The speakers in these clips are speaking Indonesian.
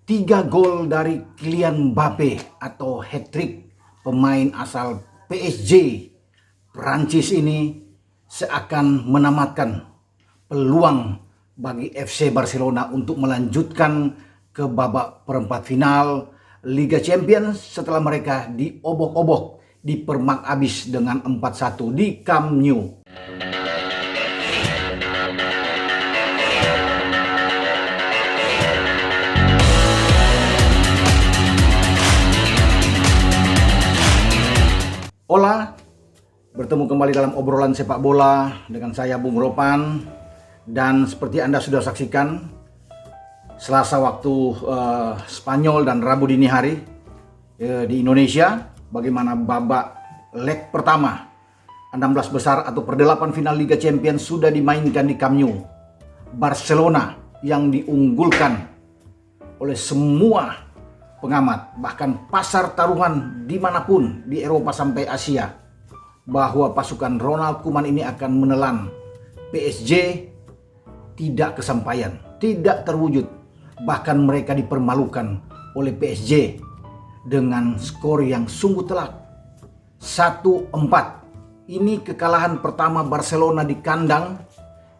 3 gol dari Kylian Mbappe atau hat-trick pemain asal PSG Prancis ini seakan menamatkan peluang bagi FC Barcelona untuk melanjutkan ke babak perempat final Liga Champions setelah mereka diobok-obok, dipermak abis dengan 4-1 di Camp Nou. Hola, bertemu kembali dalam obrolan sepak bola dengan saya Bung Ropan. Dan seperti Anda sudah saksikan, Selasa waktu Spanyol dan Rabu dini hari di Indonesia, bagaimana babak leg pertama 16 besar atau perdelapan final Liga Champions sudah dimainkan di Camp Nou. Barcelona yang diunggulkan oleh semua pengamat, bahkan pasar taruhan dimanapun di Eropa sampai Asia, bahwa pasukan Ronald Koeman ini akan menelan PSG, tidak kesampaian, tidak terwujud. Bahkan mereka dipermalukan oleh PSG dengan skor yang sungguh telak 1-4. Ini kekalahan pertama Barcelona di kandang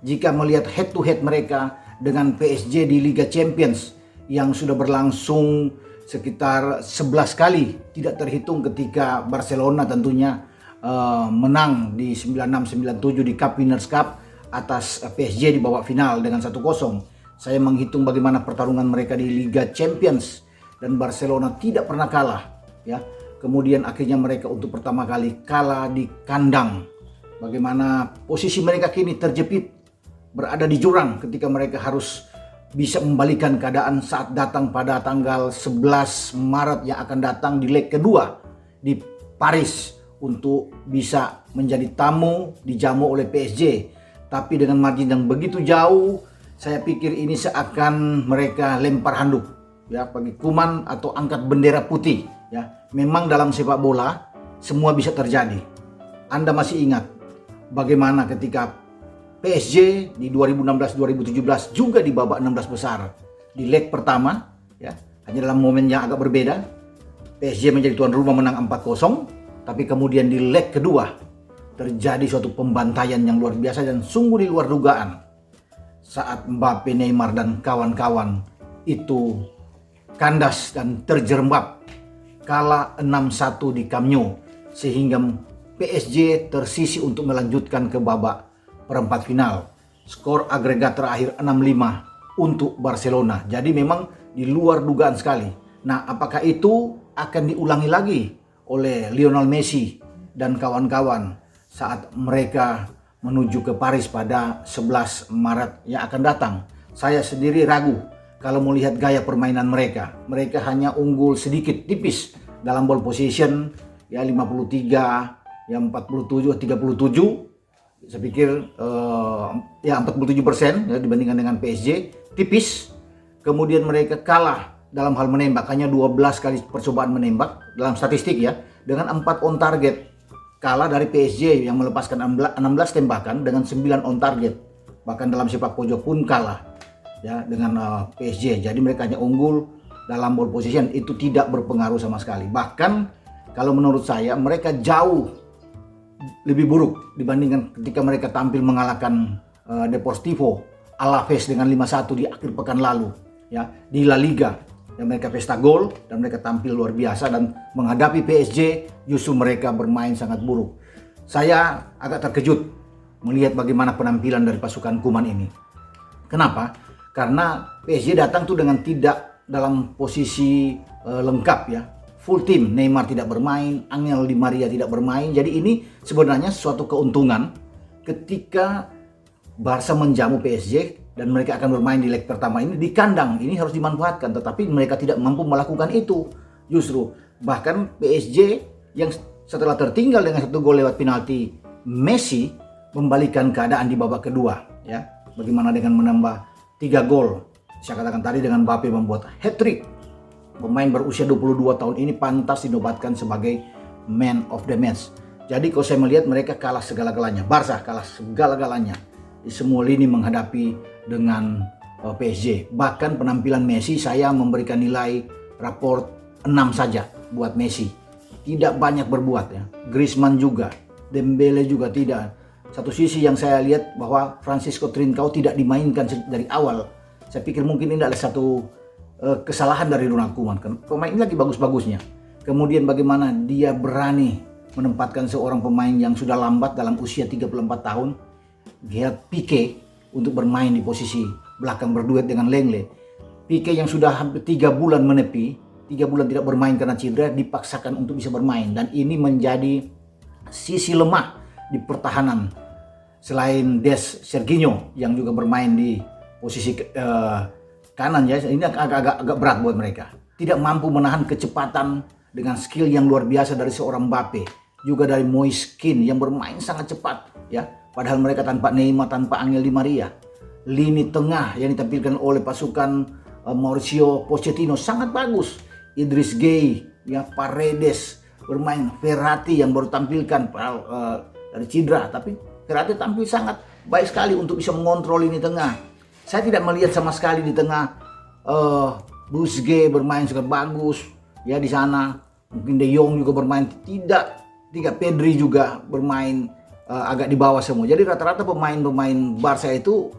jika melihat head to head mereka dengan PSG di Liga Champions yang sudah berlangsung sekitar 11 kali, tidak terhitung ketika Barcelona tentunya menang di 96-97 di Cup Winners' Cup atas PSG di babak final dengan 1-0. Saya menghitung bagaimana pertarungan mereka di Liga Champions dan Barcelona tidak pernah kalah, ya. Kemudian akhirnya mereka untuk pertama kali kalah di kandang. Bagaimana posisi mereka kini terjepit, berada di jurang ketika mereka harus bisa membalikan keadaan saat datang pada tanggal 11 Maret yang akan datang di leg kedua di Paris untuk bisa menjadi tamu dijamu oleh PSG. Tapi dengan margin yang begitu jauh, saya pikir ini seakan mereka lempar handuk, ya, bagi Koeman atau angkat bendera putih, ya. Memang dalam sepak bola semua bisa terjadi. Anda masih ingat bagaimana ketika PSG di 2016-2017 juga di babak 16 besar di leg pertama, ya, hanya dalam momen yang agak berbeda. PSG menjadi tuan rumah menang 4-0, tapi kemudian di leg kedua terjadi suatu pembantaian yang luar biasa dan sungguh di luar dugaan saat Mbappe, Neymar dan kawan-kawan itu kandas dan terjerembab, kalah 6-1 di Camp Nou, sehingga PSG tersisi untuk melanjutkan ke babak perempat final. Skor agregat terakhir 6-5 untuk Barcelona. Jadi memang di luar dugaan sekali. Nah, apakah itu akan diulangi lagi oleh Lionel Messi dan kawan-kawan saat mereka menuju ke Paris pada 11 Maret yang akan datang? Saya sendiri ragu kalau melihat gaya permainan mereka. Mereka hanya unggul sedikit, tipis dalam ball position, ya 53, ya 47, 37. Saya pikir ya 47% ya, dibandingkan dengan PSG, tipis. Kemudian mereka kalah dalam hal menembak, hanya 12 kali percobaan menembak dalam statistik, ya, dengan 4 on target. Kalah dari PSG yang melepaskan 16 tembakan dengan 9 on target. Bahkan dalam sepak pojok pun kalah, ya, dengan PSG. Jadi mereka hanya unggul dalam ball position, itu tidak berpengaruh sama sekali. Bahkan kalau menurut saya mereka jauh lebih buruk dibandingkan ketika mereka tampil mengalahkan Deportivo Alaves dengan 5-1 di akhir pekan lalu, ya, di La Liga. Dan mereka pesta gol dan mereka tampil luar biasa, dan menghadapi PSG justru mereka bermain sangat buruk. Saya agak terkejut melihat bagaimana penampilan dari pasukan Koeman ini. Kenapa? Karena PSG datang tuh dengan tidak dalam posisi lengkap, ya. Full team, Neymar tidak bermain, Angel Di Maria tidak bermain. Jadi ini sebenarnya suatu keuntungan ketika Barca menjamu PSG dan mereka akan bermain di leg pertama ini di kandang. Ini harus dimanfaatkan, tetapi mereka tidak mampu melakukan itu. Justru bahkan PSG yang setelah tertinggal dengan 1 gol lewat penalti Messi membalikan keadaan di babak kedua, ya. Bagaimana dengan menambah 3 gol? Saya katakan tadi dengan Mbappe membuat hat-trick. Pemain berusia 22 tahun ini pantas dinobatkan sebagai man of the match. Jadi kalau saya melihat mereka kalah segala-galanya. Barca kalah segala-galanya di semua lini menghadapi dengan PSG. Bahkan penampilan Messi saya memberikan nilai raport 6 saja buat Messi. Tidak banyak berbuat ya. Griezmann juga, Dembele juga tidak. Satu sisi yang saya lihat bahwa Francisco Trincao tidak dimainkan dari awal. Saya pikir mungkin ini adalah satu kesalahan dari Ronald Koeman. Pemain ini lagi bagus-bagusnya. Kemudian bagaimana dia berani menempatkan seorang pemain yang sudah lambat dalam usia 34 tahun, Gerard Pique, untuk bermain di posisi belakang berduet dengan Lenglet. Pique yang sudah hampir 3 bulan menepi, 3 bulan tidak bermain karena cedera, dipaksakan untuk bisa bermain. Dan ini menjadi sisi lemah di pertahanan. Selain Des Serginho yang juga bermain di posisi kanan ya, ini agak berat buat mereka. Tidak mampu menahan kecepatan dengan skill yang luar biasa dari seorang Mbappe, juga dari Moise Kean yang bermain sangat cepat ya. Padahal mereka tanpa Neymar, tanpa Angel Di Maria. Lini tengah yang ditampilkan oleh pasukan Mauricio Pochettino sangat bagus. Idris Gueye, ya, Paredes bermain, Verratti yang baru tampilkan dari cedera, tapi Verratti tampil sangat baik sekali untuk bisa mengontrol lini tengah. Saya tidak melihat sama sekali di tengah Busquets bermain sangat bagus ya di sana. Mungkin De Jong juga bermain tidak Pedri juga bermain agak di bawah semua. Jadi rata-rata pemain-pemain Barca itu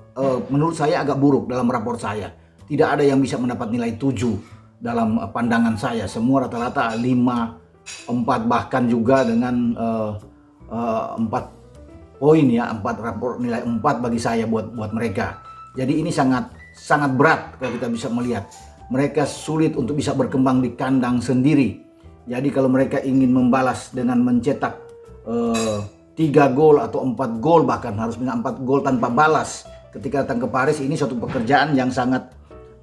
menurut saya agak buruk dalam rapor saya. Tidak ada yang bisa mendapat nilai 7 dalam pandangan saya. Semua rata-rata 5, 4 bahkan juga dengan 4 poin ya, 4 rapor nilai 4 bagi saya buat mereka. Jadi ini sangat berat kalau kita bisa melihat. Mereka sulit untuk bisa berkembang di kandang sendiri. Jadi kalau mereka ingin membalas dengan mencetak 3 gol atau 4 gol, bahkan harus punya 4 gol tanpa balas ketika datang ke Paris, ini suatu pekerjaan yang sangat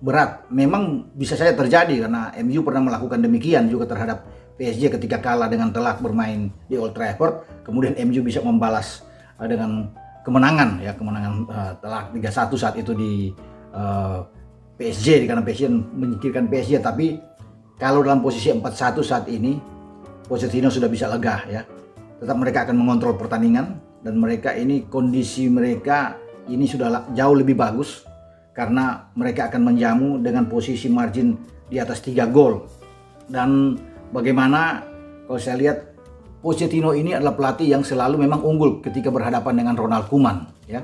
berat. Memang bisa saja terjadi karena MU pernah melakukan demikian juga terhadap PSG ketika kalah dengan telak bermain di Old Trafford. Kemudian MU bisa membalas dengan kemenangan ya, telak 3-1 saat itu di PSG, karena PSG menyingkirkan PSG. Tapi kalau dalam posisi 4-1 saat ini, Pochettino sudah bisa lega ya. Tetap mereka akan mengontrol pertandingan, dan mereka ini, kondisi mereka ini sudah jauh lebih bagus karena mereka akan menjamu dengan posisi margin di atas 3 gol. Dan bagaimana kalau saya lihat, Pochettino ini adalah pelatih yang selalu memang unggul ketika berhadapan dengan Ronald Koeman ya.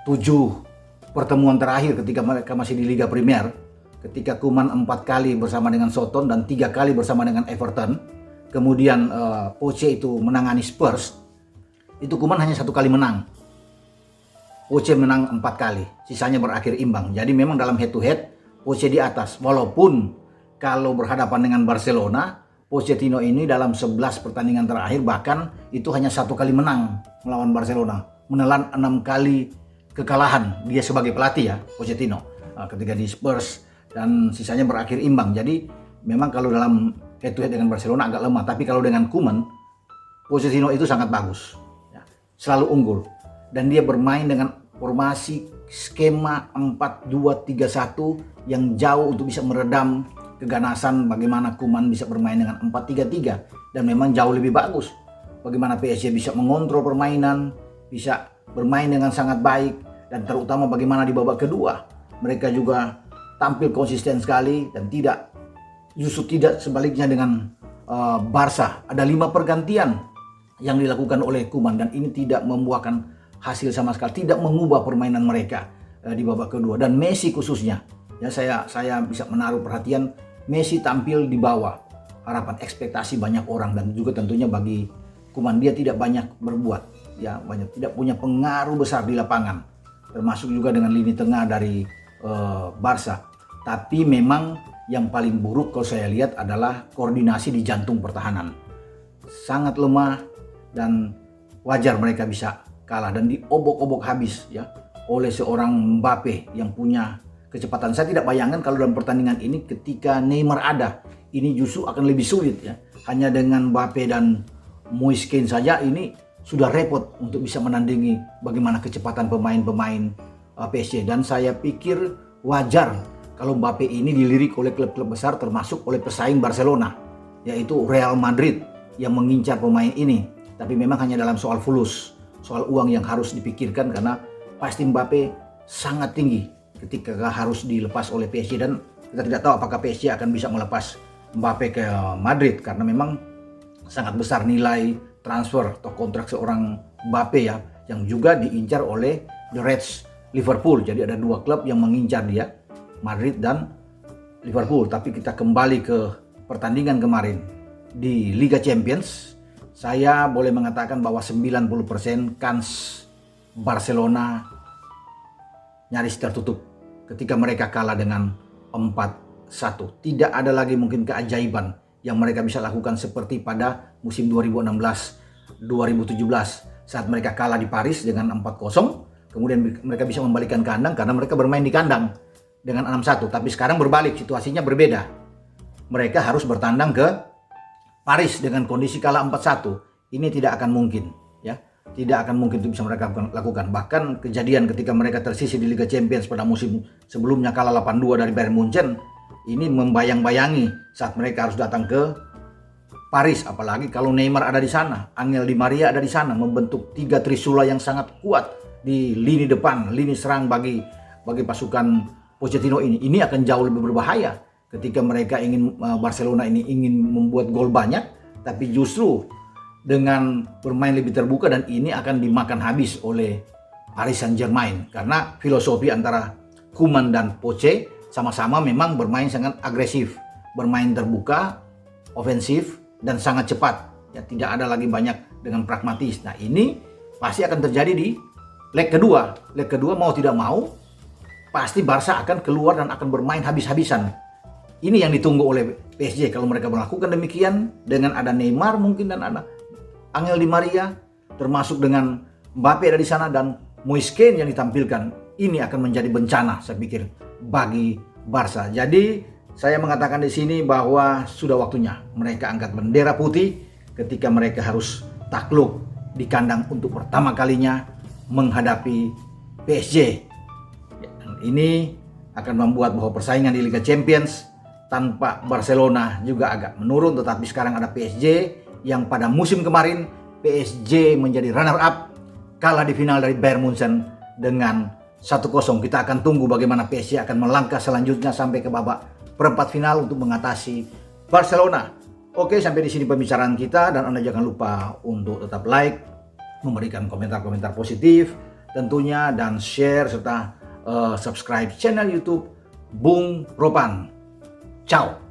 7 pertemuan terakhir ketika mereka masih di Liga Premier, ketika Koeman 4 kali bersama dengan Soton dan 3 kali bersama dengan Everton, kemudian Poche itu menangani Spurs, itu Koeman hanya 1 kali menang. Poche menang 4 kali, sisanya berakhir imbang. Jadi memang dalam head to head Poche di atas. Walaupun kalau berhadapan dengan Barcelona, Pochettino ini dalam 11 pertandingan terakhir bahkan itu hanya 1 kali menang melawan Barcelona, menelan 6 kali kekalahan dia sebagai pelatih ya, Pochettino, ketika di Spurs, dan sisanya berakhir imbang. Jadi memang kalau dalam head to head dengan Barcelona agak lemah, tapi kalau dengan Koeman, Pochettino itu sangat bagus ya, selalu unggul, dan dia bermain dengan formasi skema 4-2-3-1 yang jauh untuk bisa meredam keganasan bagaimana Koeman bisa bermain dengan 4-3-3, dan memang jauh lebih bagus. Bagaimana PSG bisa mengontrol permainan, bisa bermain dengan sangat baik, dan terutama bagaimana di babak kedua mereka juga tampil konsisten sekali, dan justru tidak sebaliknya dengan Barca. Ada 5 pergantian yang dilakukan oleh Koeman, dan ini tidak membuahkan hasil sama sekali, tidak mengubah permainan mereka di babak kedua. Dan Messi khususnya ya, saya bisa menaruh perhatian, Messi tampil di bawah harapan ekspektasi banyak orang, dan juga tentunya bagi Koeman, dia tidak banyak berbuat ya, tidak punya pengaruh besar di lapangan, termasuk juga dengan lini tengah dari Barca. Tapi memang yang paling buruk kalau saya lihat adalah koordinasi di jantung pertahanan, sangat lemah, dan wajar mereka bisa kalah dan diobok-obok habis ya oleh seorang Mbappe yang punya kecepatan. Saya tidak bayangkan kalau dalam pertandingan ini ketika Neymar ada, ini justru akan lebih sulit ya. Hanya dengan Mbappe dan Moise Kean saja ini sudah repot untuk bisa menandingi bagaimana kecepatan pemain-pemain PSG. Dan saya pikir wajar kalau Mbappe ini dilirik oleh klub-klub besar, termasuk oleh pesaing Barcelona, yaitu Real Madrid yang mengincar pemain ini. Tapi memang hanya dalam soal fulus, soal uang yang harus dipikirkan, karena pasti Mbappe sangat tinggi ketika harus dilepas oleh PSG, dan kita tidak tahu apakah PSG akan bisa melepas Mbappe ke Madrid karena memang sangat besar nilai transfer atau kontrak seorang Mbappe ya, yang juga diincar oleh The Reds Liverpool. Jadi ada dua klub yang mengincar dia, Madrid dan Liverpool. Tapi kita kembali ke pertandingan kemarin di Liga Champions, saya boleh mengatakan bahwa 90% kans Barcelona nyaris tertutup ketika mereka kalah dengan 4-1. Tidak ada lagi mungkin keajaiban yang mereka bisa lakukan seperti pada musim 2016-2017 saat mereka kalah di Paris dengan 4-0. Kemudian mereka bisa membalikan kandang karena mereka bermain di kandang dengan 6-1. Tapi sekarang berbalik, situasinya berbeda. Mereka harus bertandang ke Paris dengan kondisi kalah 4-1. Ini tidak akan mungkin, ya. Tidak akan mungkin itu bisa mereka lakukan. Bahkan kejadian ketika mereka tersisih di Liga Champions pada musim sebelumnya kalah 8-2 dari Bayern Munchen, ini membayang-bayangi saat mereka harus datang ke Paris. Apalagi kalau Neymar ada di sana, Angel Di Maria ada di sana, membentuk tiga trisula yang sangat kuat di lini depan, lini serang bagi pasukan Pochettino ini. Ini akan jauh lebih berbahaya ketika mereka Barcelona ini ingin membuat gol banyak, tapi justru dengan bermain lebih terbuka, dan ini akan dimakan habis oleh Paris Saint-Germain karena filosofi antara Koeman dan Poche sama-sama memang bermain sangat agresif, bermain terbuka, ofensif, dan sangat cepat. Ya, tidak ada lagi banyak dengan pragmatis. Nah, ini pasti akan terjadi di leg kedua. Leg kedua mau tidak mau pasti Barca akan keluar dan akan bermain habis-habisan. Ini yang ditunggu oleh PSG kalau mereka melakukan demikian, dengan ada Neymar mungkin dan ada Angel Di Maria, termasuk dengan Mbappe ada di sana dan Moise Kean yang ditampilkan. Ini akan menjadi bencana saya pikir bagi Barca. Jadi saya mengatakan di sini bahwa sudah waktunya mereka angkat bendera putih ketika mereka harus takluk di kandang untuk pertama kalinya menghadapi PSG. Ini akan membuat bahwa persaingan di Liga Champions tanpa Barcelona juga agak menurun, tetapi sekarang ada PSG yang pada musim kemarin PSG menjadi runner up, kalah di final dari Bayern Munchen dengan 1-0. Kita akan tunggu bagaimana PSG akan melangkah selanjutnya sampai ke babak perempat final untuk mengatasi Barcelona. Oke, sampai di sini pembicaraan kita, dan Anda jangan lupa untuk tetap like, memberikan komentar-komentar positif tentunya, dan share serta subscribe channel YouTube Bung Ropan. Ciao.